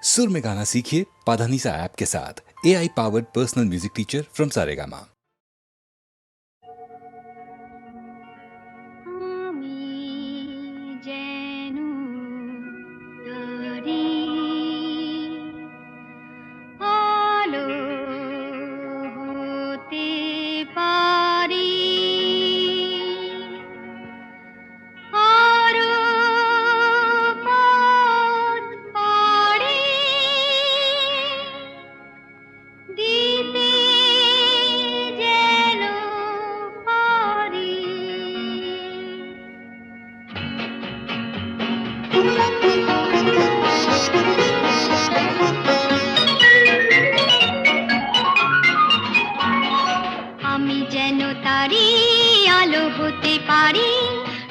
सुर में गाना सीखिए पाधानीसा ऐप के साथ। AI powered personal music teacher from Saregama.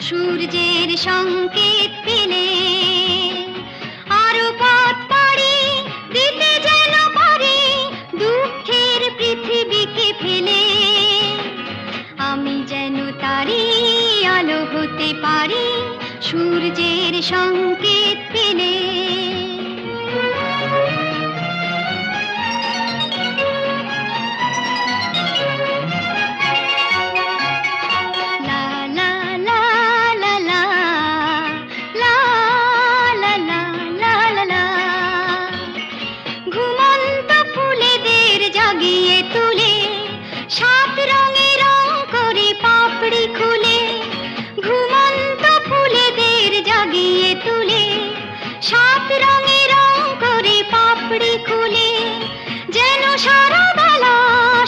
সূর্যের সংকেত পেলে আরো পথ পাড়ি দিতে যেন পারি দুঃখের পৃথিবীকে ফেলে। আমি যেন তারি আলো হতে পারি সূর্যের সংকেত পেলে।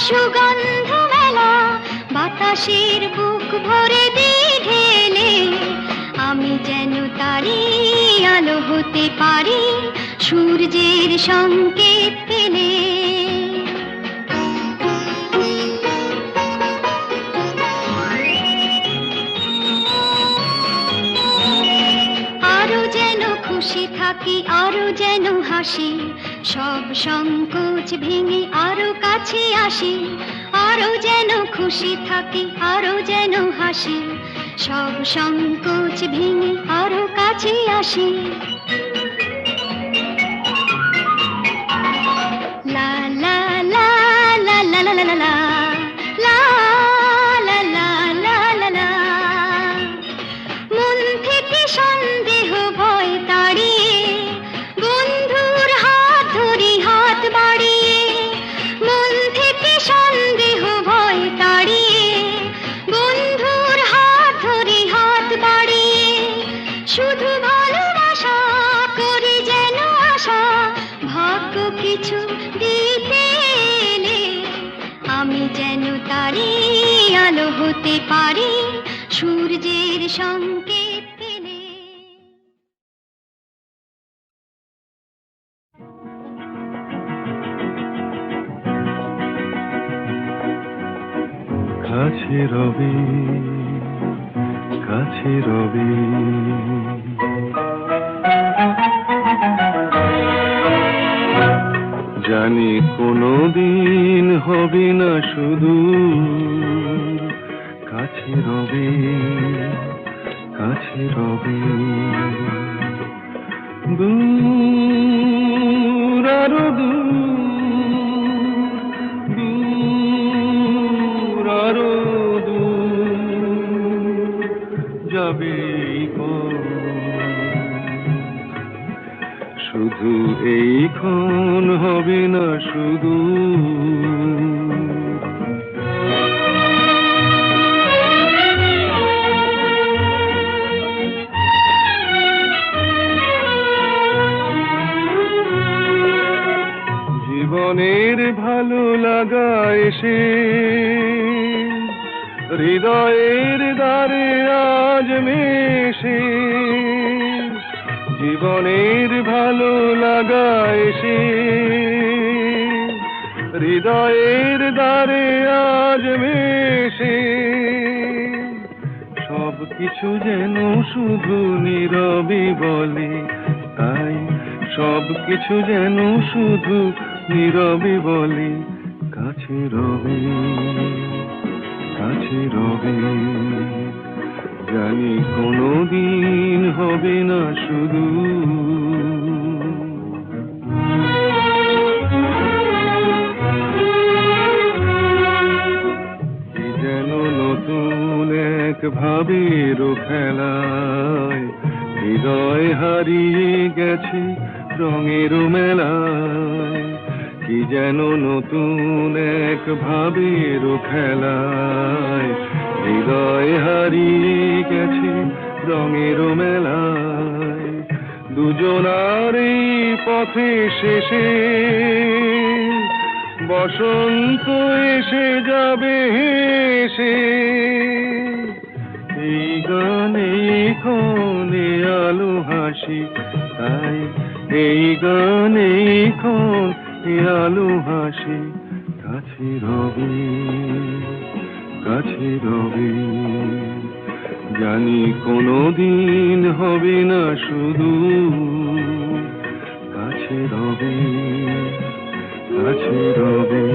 সুগন্ধ মেলা বাতাসের বুক ভরে দিয়ে ঢেলে আমি যেন তারি আলো হতে পারি সূর্যের সংকেত পেলে। আরো যেন খুশি থাকি আরো যেন হাসি সব সংকোচ ভেঙে আরো কাছে আসি। আরো যেন খুশি থাকি আরো যেন হাসি সব সংকোচ ভেঙে আরো কাছে আসি। লা লা লা লা লা লা লা লা লা লা লা লা লা লা। মন থেকে সন্দেহ ভয় তাড়িয়ে বন্ধুর হাত ধরি হাত বাড়িয়ে। মন থেকে সন্দেহ ভয় তাড়িয়ে বন্ধুর হাত ধরি হাত বাড়িয়ে। শুধু ভালোবাসা করি যেন আশা ভাগ্য কিছু দিতে এলে আমি যেন তারি আলো হতে পারি সূর্যের সংকেত পেলে। কাছে রবি কাছে রবি জানি কোনোদিন হবে না শুধু কাছে রবি কাছে রবি। দূর আরো দূর আরো দূর যাবে শুধু এইক্ষণ হবে না শুধু। জীবনের ভালো লাগা এসে হৃদয়ের দ্বারে আজ মেশে। জীবনের ভালো লাগা এসে হৃদয়ের দ্বারে আজ মেশে। সব কিছু যেন শুধু নীরবে বলে তাই সব কিছু যেন শুধু নীরবে বলে কাছে রবি কাছে রবি। জানি কোনোদিন হবে না শুধু গেছি রঙের মেলায়, কি যেন নতুন এক ভাবের খেলায়, হৃদয় হারিয়ে গেছে রঙের মেলায়। দুজনার এই পথে শেষে বসন্ত এসে যাবে হেসে, এই গানে ক্ষণে আলো হাসি, তাই এই গানে ক্ষণে আলো হাসি। কাছে রবি, কাছে রবি, জানি কোনোদিন হবে না শুধু। কাছে রবি, কাছে রবি,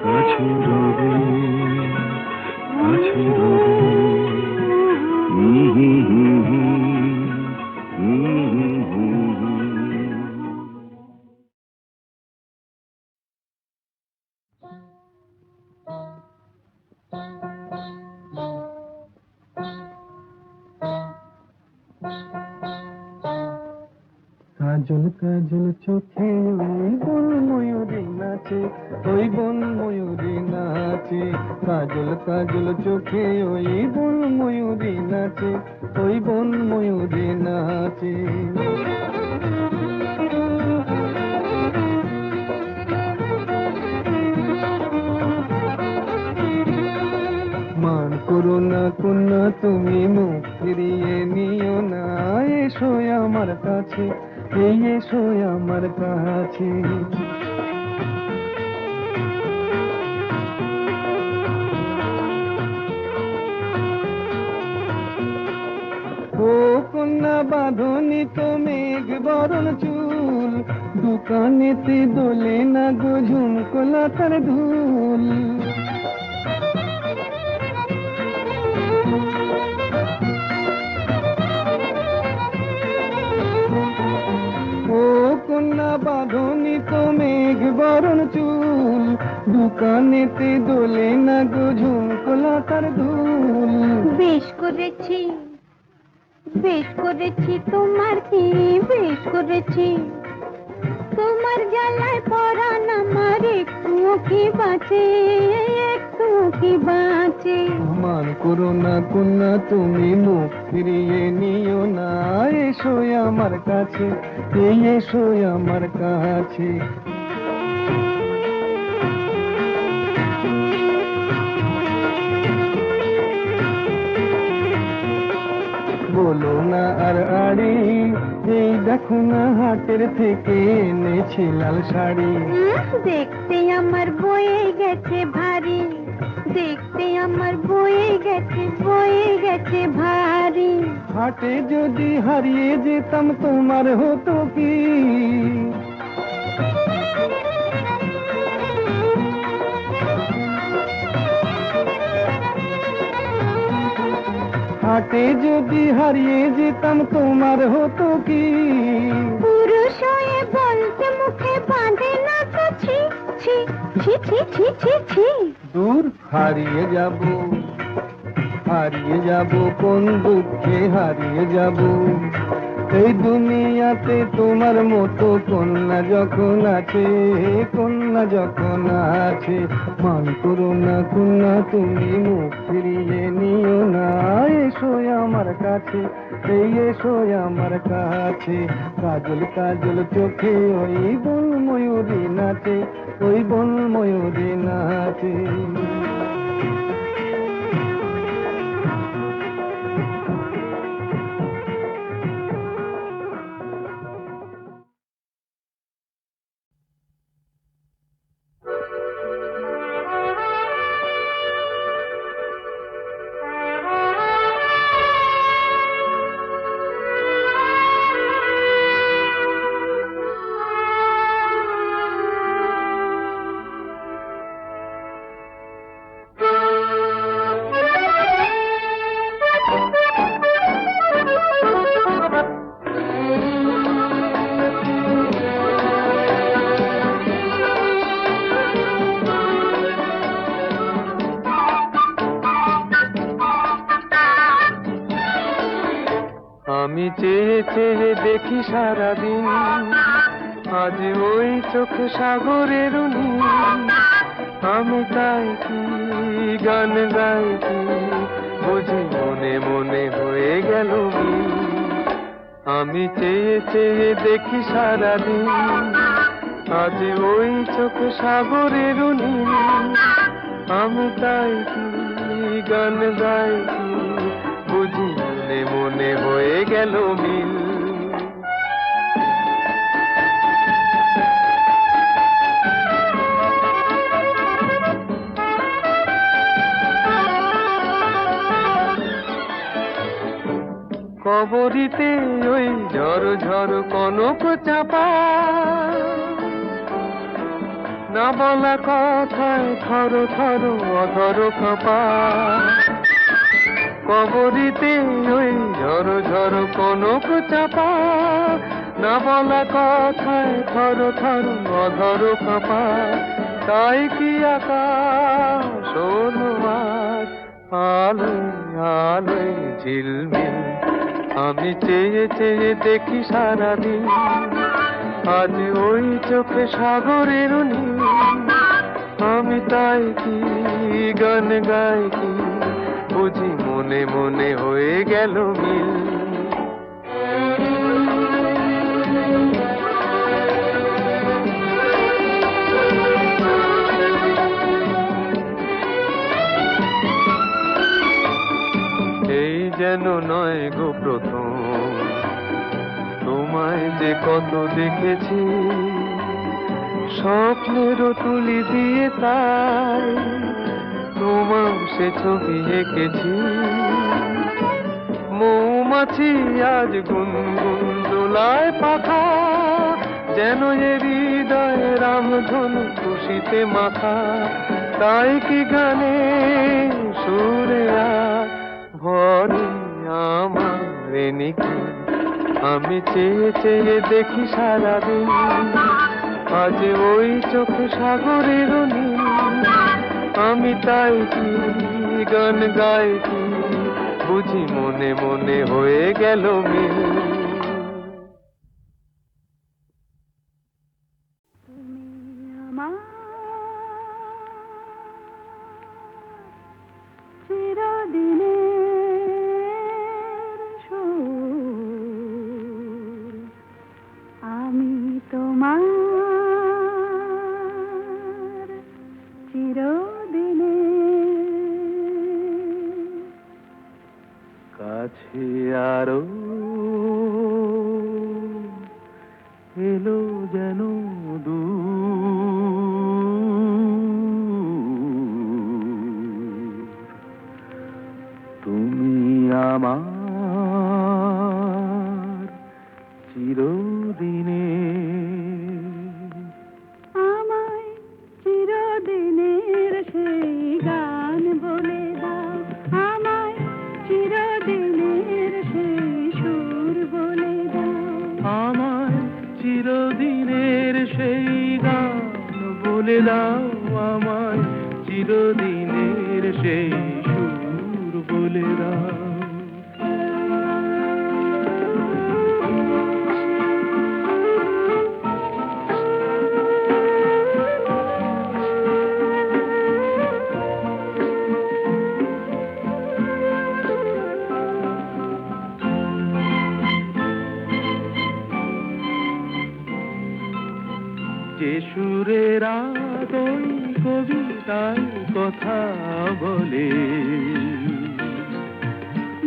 কাছে রবি, কাছে রবি। কাজল কাজল চোখে ওই বন ময়ূরী নাচে, ওই বন ময়ূরী নাচে। কাজল কাজল চোখে ওই বন ময়ূরী নাচে, ওই বন ময়ূরী নাচে। মান করো না কন্যা তুমি, মুখ ফিরিয়ে নিও না। এসো আমার কাছে, এই এসো আমার কাছে। ও কন্যা বাঁধনি তো মেঘ বরণ চুল, দোকানেতে দোলে না গো ঝুমকোলা তার ধুল। ও কন্যা বাঁধনি তো মেঘ বরণ চুল, দোকানেতে দোলে না গো ঝুমকোলা তার ধুল। বেশ করেছি, বেশ করেছি, তোমার কি বেশ করেছি। তোমার জ্বালায় পরাণ আমার একটুও কি বাঁচে, একটুও কি বাঁচে। মান করো না কন্যা তুমি, মুখ ফিরিয়ে নিও না। এসো আমার কাছে, এই এসো আমার কাছে। বলো না আর আড়ি, এই দেখো না হাটের থেকে এনেছি লাল শাড়ি। দেখতে আমার বয়ে গেছে ভারী, দেখতে আমার বয়ে গেছে, বয়ে গেছে ভারী। হাটে যদি হারিয়ে যেতাম তোমার হতো কি? হাটে যদি হারিয়ে যেতাম তোমার হতো কি? পুরুষ হয়ে বলতে মুখে বাঁধে না তো ছি ছি ছি ছি ছি ছি ছি। দূর হারিয়ে যাব, হারিয়ে যাব কোন দুঃখে হারিয়ে যাব। এই দুনিয়াতে তোমার মতো কন্যা যখন আছে, কন্যা যখন আছে। মান করো না কন্যা তুমি, মুখ ফিরিয়ে নিও না। এসো আমার কাছে, এই এসো আমার কাছে। কাজল কাজল চোখে ওই বন ময়ূরী নাচে, ওই বন ময়ূরী নাচে। দেখি সারাদিন, আজ ওই চোখে সাগরের নীল। আমি তাই কি গান গাই কি, বুঝি মনে মনে হয়ে গেল মিল। আমি চেয়ে চেয়ে দেখি সারাদিন, আজ ওই চোখে সাগরের নীল। আমি তাই কি গান গাই কি, বুঝি মনে মনে হয়ে গেল মিল। কবরীতে ওই ঝড় ঝড় কনক চাপা, না বলা কথায় থর থর অধর কাঁপা। কবরীতে ওই ঝড় ঝড় কনক চাপা, না বলা কথায় থর থর অধর কাঁপা। তাই কি আকাশ হলো আজ আলোয় আলোয় ঝিলমিল। আমি চেয়ে চেয়ে দেখি সারাদিন, আজ ওই চোখে সাগরের নীল। আমি তাই কি গান গাই কি, বুঝি মনে মনে হয়ে গেল মিল। এই যেন নয় গো প্রথম, তোমায় যে কত দেখেছি, স্বপ্নেরও তুলি দিয়ে তাই তোমার সে ছবি এঁকেছি। মৌমাছি আজ গুনগুন দোলায় পাখা, যেন এ হৃদয় রামধনু খুশিতে মাখা। তাই কি গানে সুরে আজ ভরে আমার নিকি। আমি চেয়ে চেয়ে দেখি সারাদিন, আজ ওই চোখে সাগরের নীল। আমি তাই কি গান গাই কি, বুঝি মনে মনে হয়ে গেল মিল। আমি তোমার চিরদিনে। কাছে আরো এলো যেন তুমি আমার চিরদিনে। আমায় চিরদিনের সেই গান বলে দাও, আমায় চিরদিনের সেই সুর বলে দাও। আমায় চিরদিনের সেই গান বলে দাও, আমায় চিরদিনের সেই সুর বলে দাও। যে সুরের আদই কবিতায় কথা বলে,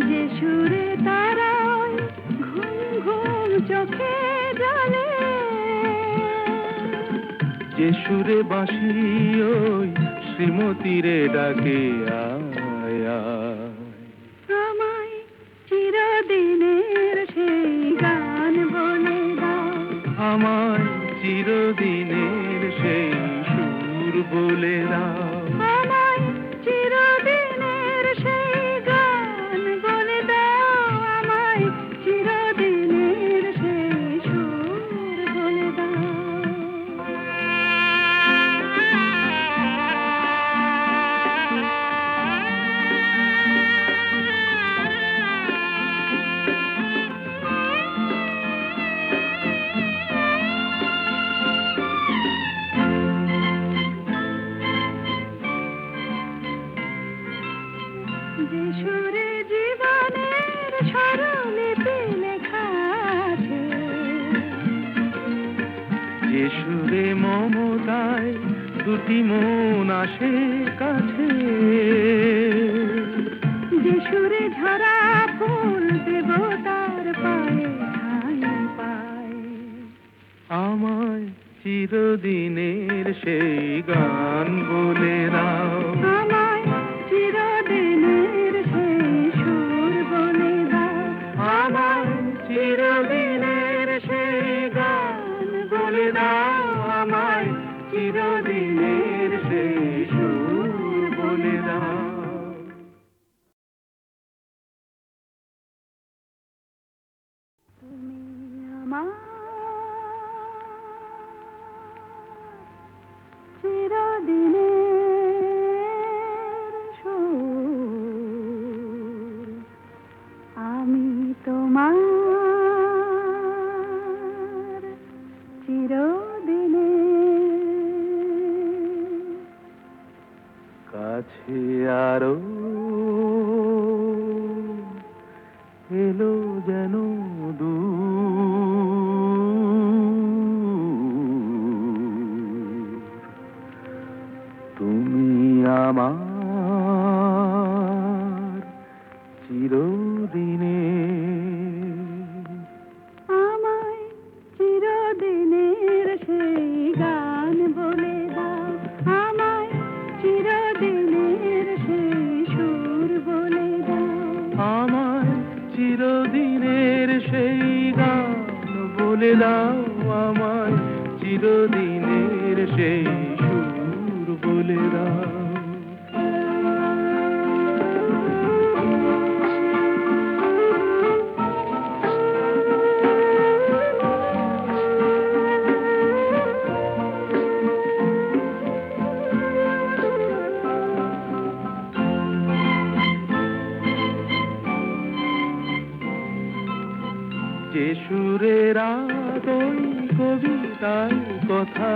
যে সুরে তারায় ঘুম ঘুম চোখে জলে, যে সুরে বাঁশি ওই শ্রীমতীরে ডাকে আয় আয়। আমায় চিরদিনের সেই গান বলে দাও, আমায় চিরদিনের সেই সুর বলে দাও। আমায় চিরদিনের সেই গান বলে দাও, আমায় চিরদিনের সেই সুর বলে দাও। যে সুরে মমতায় দুটি মন আসে কাছে, যে সুরে ঝরা ফুল দেবতার পায়ে ঠাঁই পায়। আমায় চিরদিনের সেই গান বলে দাও, আমায় চিরদিনের সেই সুর বলে দাও, আমায় চিরদিনের সেই গান বলে দাও, আমায় চিরদিনের সেই সুর বলে দাও। তুমি আমার চিরদিনের সুর, আমি তোমার চিরদিনের। কাছে আরো এলো যেন দূর, তুমি আমার চিরদিনের। আমায় চিরদিনের সেই গান বলে দাও, আমায় চিরদিনের সেই সুর বলে দাও, আমায় চিরদিনের সেই গান বলে দাও, আমায় চিরদিনের সেই সুর বলে দাও। যে সুরের আদই কবিতায় কথা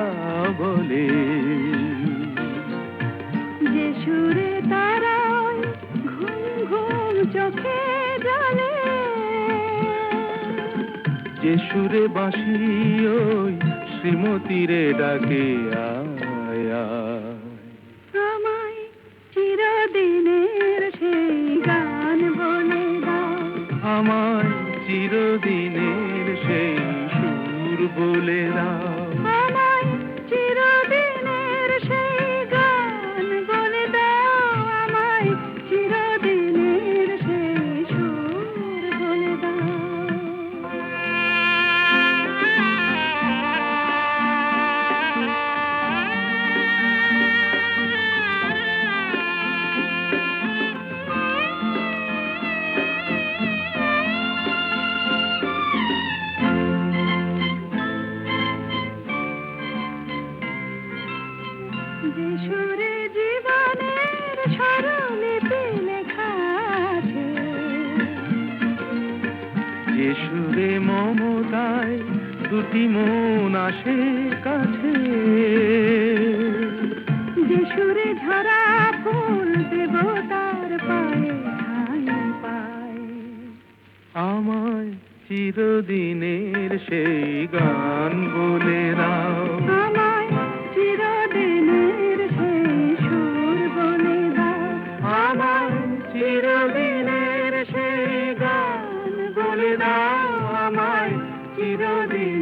বলে, যে সুরে তারায় ঘুম ঘুম চোখে জলে, যে সুরে বাঁশি ওই শ্রীমতীরে ডাকে আয় আয়। আমায় চিরদিনের সেই গান বলে দাও, আমায় চিরদিনের সেই সুর বলে দাও, আমায় চিরদিনের সেই গান বলে দাও, আমায় চিরদিনের সেই সুর বলে দাও। যে সুরে জীবনের স্বরলিপি লেখা আছে, যে সুরে মমতায় দুটি মন আসে কাছে, যে সুরে ঝরা ফুল দেবতার পায়ে ঠাঁই পায়। আমায় চিরদিনের সেই গান বলে দাও, আমায় চিরদিনের সেই সুর বলে দাও, আমায় চিরদিনের সেই গান বলে দাও, আমায় চিরদিন